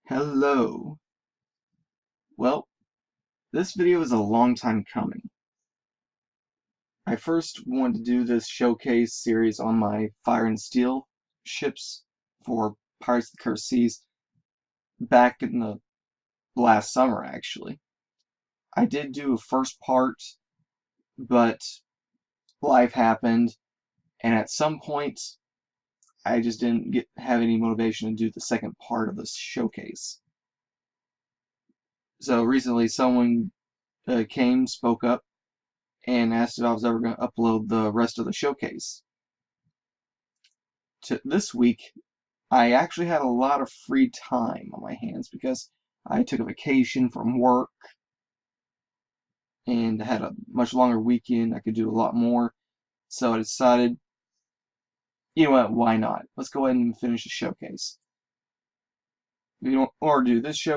Hello. Well, this video is a long time coming. I first wanted to do this showcase series on my Fire and Steel ships for Pirates of the Cursed Seas back in the last summer, actually. I did do a first part, but life happened, and at some point, I just didn't have any motivation to do the second part of this showcase. So recently, someone spoke up, and asked if I was ever going to upload the rest of the showcase. This week, I actually had a lot of free time on my hands because I took a vacation from work and had a much longer weekend. I could do a lot more. So I decided, you know what, why not? Let's go ahead and finish the showcase. In order to do this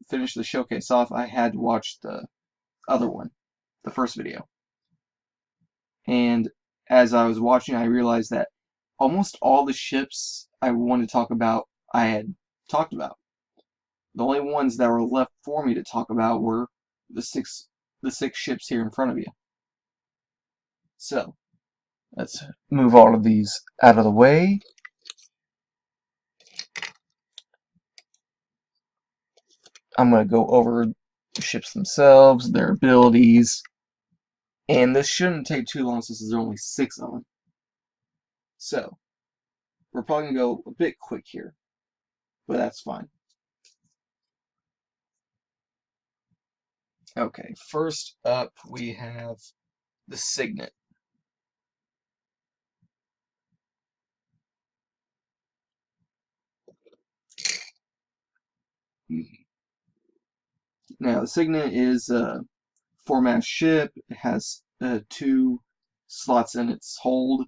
finish the showcase off, I had to watch the other one, the first video. And as I was watching, I realized that almost all the ships I wanted to talk about, I had talked about. The only ones that were left for me to talk about were the six ships here in front of you. So, let's move all of these out of the way. I'm going to go over the ships themselves, their abilities, and this shouldn't take too long since there's only 6 of them. So, we're probably going to go a bit quick here, but that's fine. Okay, first up we have the Signet. Now, the Signet is a 4-mast ship. It has 2 slots in its hold.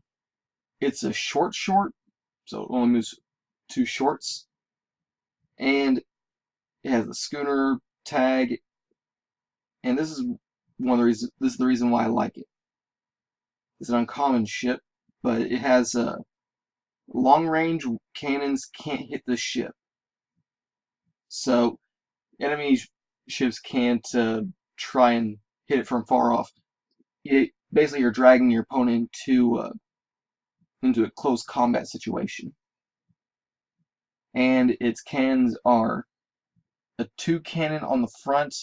It's a short, so it only moves 2 shorts. And it has a schooner tag. And this is the reason why I like it. It's an uncommon ship, but it has long-range cannons can't hit the ship. So enemy ships can't try and hit it from far off. Basically, you're dragging your opponent into a close combat situation. And its cannons are a 2 cannon on the front,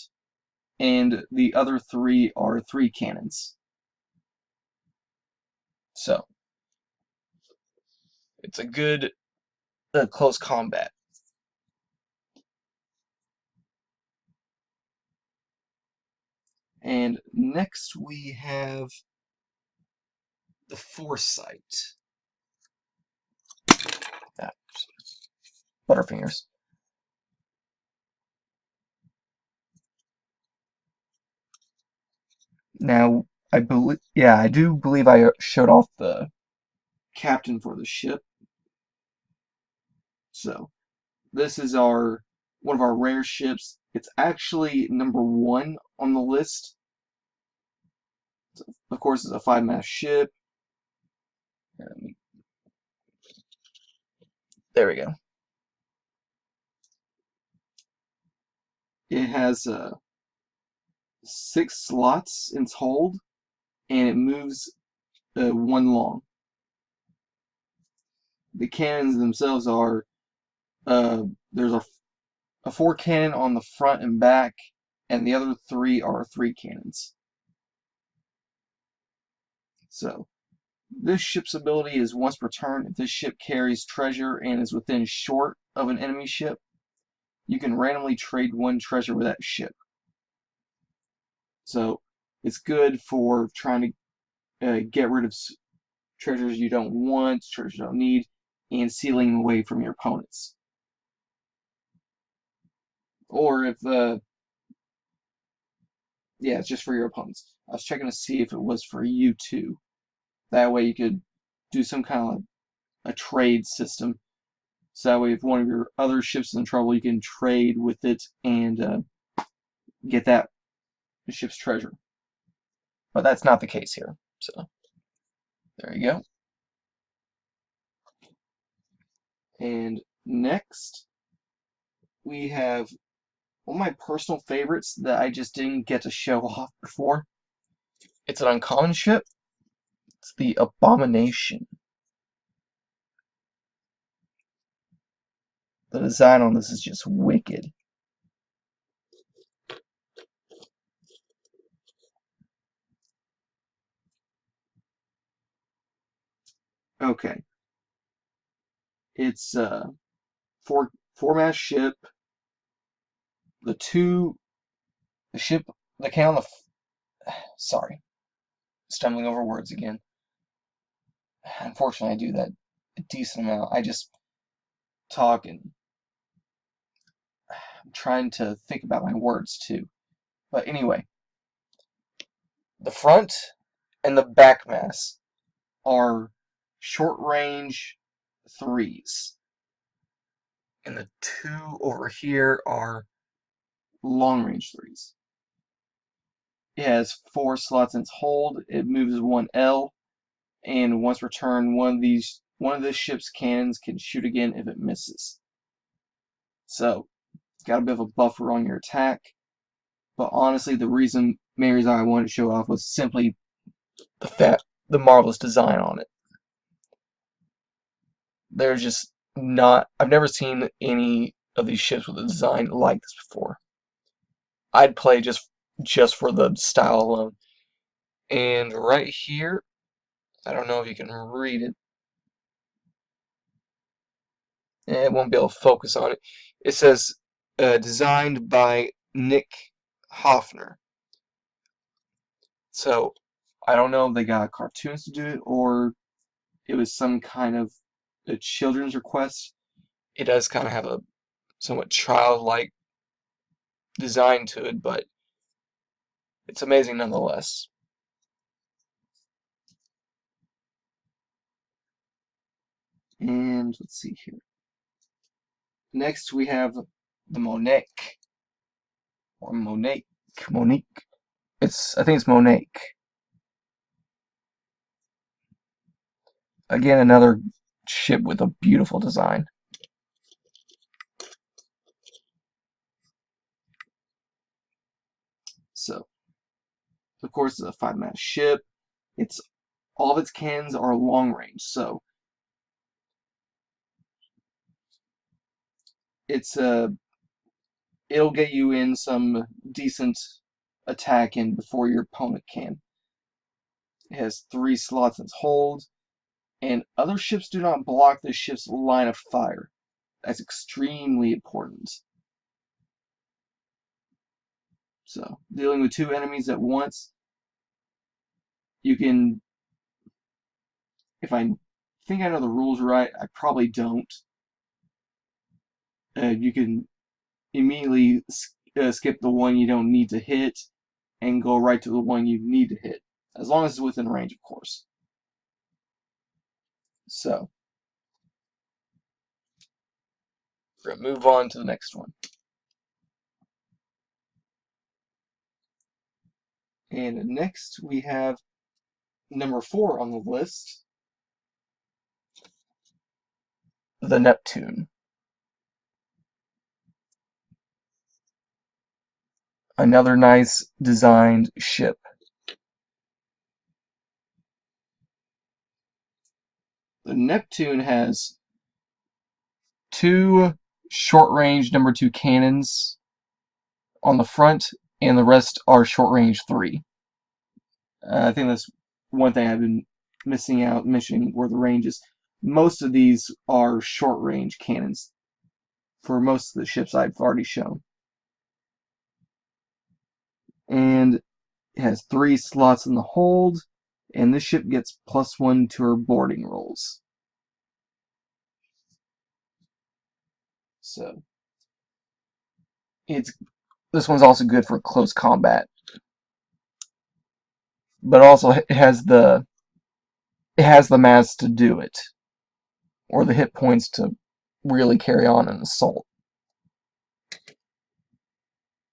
and the other 3 are 3 cannons. So, it's a good close combat. And next we have the Foresight. Butterfingers. Now, I do believe I showed off the captain for the ship. So, this is one of our rare ships. It's actually number 1 on the list. Of course, it's a 5-mast ship. There we go. It has 6 slots in its hold, and it moves 1 long. The cannons themselves are there's a 4 cannon on the front and back, and the other 3 are 3 cannons. So, this ship's ability is once per turn. If this ship carries treasure and is within short of an enemy ship, you can randomly trade 1 treasure with that ship. So, it's good for trying to get rid of treasures you don't want, treasures you don't need, and sealing away from your opponents. Or if, yeah, it's just for your opponents. I was checking to see if it was for you too. That way you could do some kind of a trade system. So that way if one of your other ships is in trouble, you can trade with it and get that ship's treasure. But that's not the case here. So, there you go. And next, we have one of my personal favorites that I just didn't get to show off before. It's an uncommon ship. It's the Abomination. The design on this is just wicked. Okay. It's a four-mast ship. The ship that came on sorry, stumbling over words again. Unfortunately, I do that a decent amount. I just talk and I'm trying to think about my words too. But anyway, the front and the back mast are short-range threes. And the two over here are long-range threes. It has 4 slots in its hold. It moves 1L, and once returned, one of this ship's cannons can shoot again if it misses. So, got a bit of a buffer on your attack. But honestly, main reason I wanted to show off was simply the marvelous design on it. There's just not. I've never seen any of these ships with a design like this before. I'd play just for the style alone. And right here, I don't know if you can read it. It won't be able to focus on it. It says designed by Nick Hoffner. So I don't know if they got cartoons to do it or it was some kind of a children's request. It does kind of have a somewhat childlike design to it, but it's amazing nonetheless. And let's see here. Next we have the Monique. Or Monique. Monique. I think it's Monique. Again, another ship with a beautiful design. So, of course, it's a 5-mast ship. All of its cannons are long range, so it'll get you in some decent attack in before your opponent can. It has 3 slots in its hold, and other ships do not block the ship's line of fire. That's extremely important. So, dealing with 2 enemies at once, you can, if I think I know the rules right, I probably don't. You can immediately skip the one you don't need to hit and go right to the one you need to hit, as long as it's within range, of course. So, we're going to move on to the next one. And next we have number 4 on the list, the Neptune. Another nice designed ship. The Neptune has 2 short-range number 2 cannons on the front, and the rest are short-range 3. I think that's one thing I've been mentioning were the ranges. Most of these are short-range cannons for most of the ships I've already shown. And it has 3 slots in the hold, and this ship gets +1 to her boarding rolls. So this one's also good for close combat. But also it has the mass to do it, or the hit points to really carry on an assault.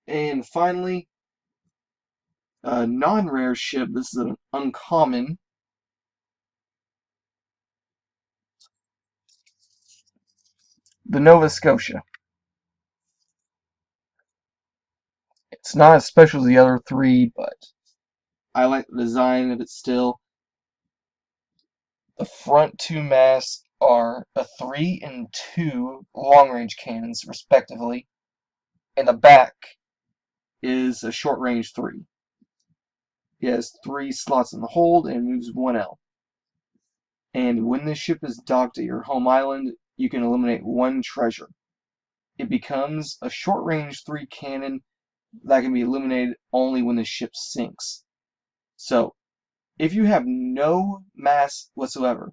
And finally, a non-rare ship. This is an uncommon. The Nova Scotia. It's not as special as the other three, but I like the design of it still. The front two masts are a 3 and 2 long-range cannons, respectively, and the back is a short-range 3. It has 3 slots in the hold and moves 1L. And when this ship is docked at your home island, you can eliminate 1 treasure. It becomes a short-range 3 cannon that can be eliminated only when the ship sinks. So, if you have no mass whatsoever,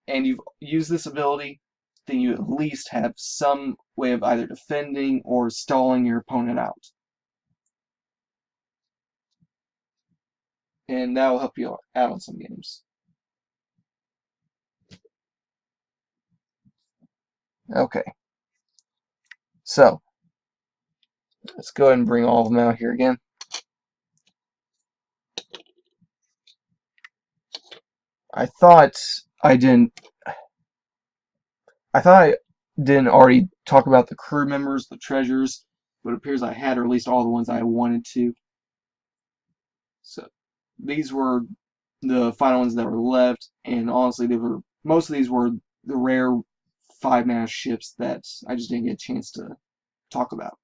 and you've used this ability, then you at least have some way of either defending or stalling your opponent out. And that will help you out on some games. Okay. So, let's go ahead and bring all of them out here again. I thought I didn't already talk about the crew members, the treasures, but it appears I had, or at least all the ones I wanted to. So these were the final ones that were left, and honestly, most of these were the rare 5-mast ships that I just didn't get a chance to talk about.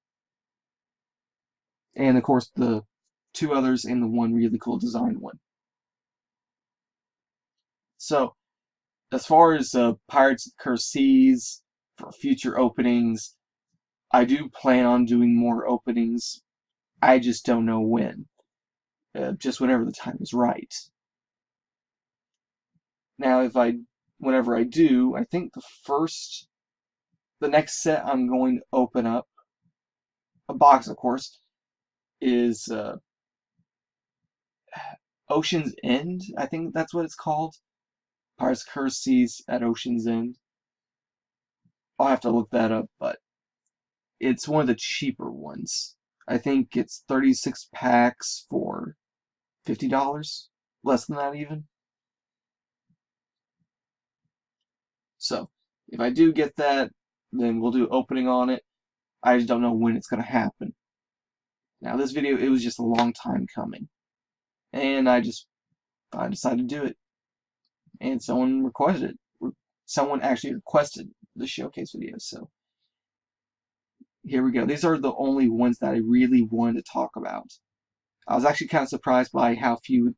And of course, the 2 others and the 1 really cool design one. So, as far as Pirates of the Cursed Seas for future openings, I do plan on doing more openings. I just don't know when. Just whenever the time is right. Now, whenever I do, I think the next set I'm going to open up, a box of course, is Ocean's End. I think that's what it's called. Pirates of the Cursed Seas at Ocean's End. I'll have to look that up, but it's one of the cheaper ones. I think it's 36 packs for $50, less than that even. So, if I do get that, then we'll do opening on it. I just don't know when it's going to happen. Now, this video, it was just a long time coming. And I decided to do it. And someone requested it. Someone actually requested the showcase video, so here we go. These are the only ones that I really wanted to talk about. I was actually kind of surprised by how few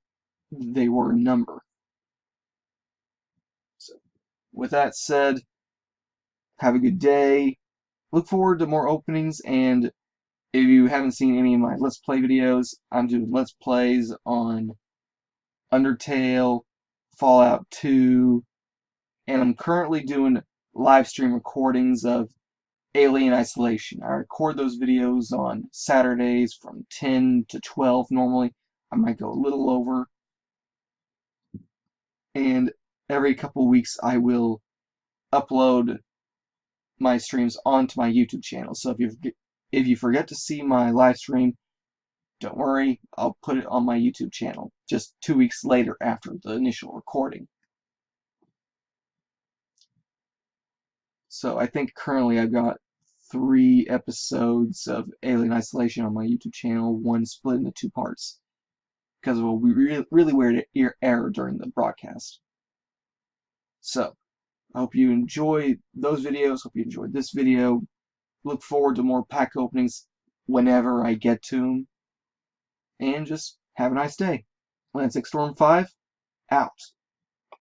they were in number. So, with that said, have a good day. Look forward to more openings, and if you haven't seen any of my Let's Play videos, I'm doing Let's Plays on Undertale, Fallout 2, and I'm currently doing live stream recordings of Alien Isolation. I record those videos on Saturdays from 10 to 12 normally. I might go a little over. And every couple weeks I will upload my streams onto my YouTube channel. So if you forget to see my live stream, don't worry, I'll put it on my YouTube channel just 2 weeks later after the initial recording. So I think currently I've got 3 episodes of Alien Isolation on my YouTube channel, 1 split into 2 parts, because of a really weird error during the broadcast. So, I hope you enjoy those videos, hope you enjoyed this video. Look forward to more pack openings whenever I get to them. And just have a nice day. Atlantic Storm 5, out.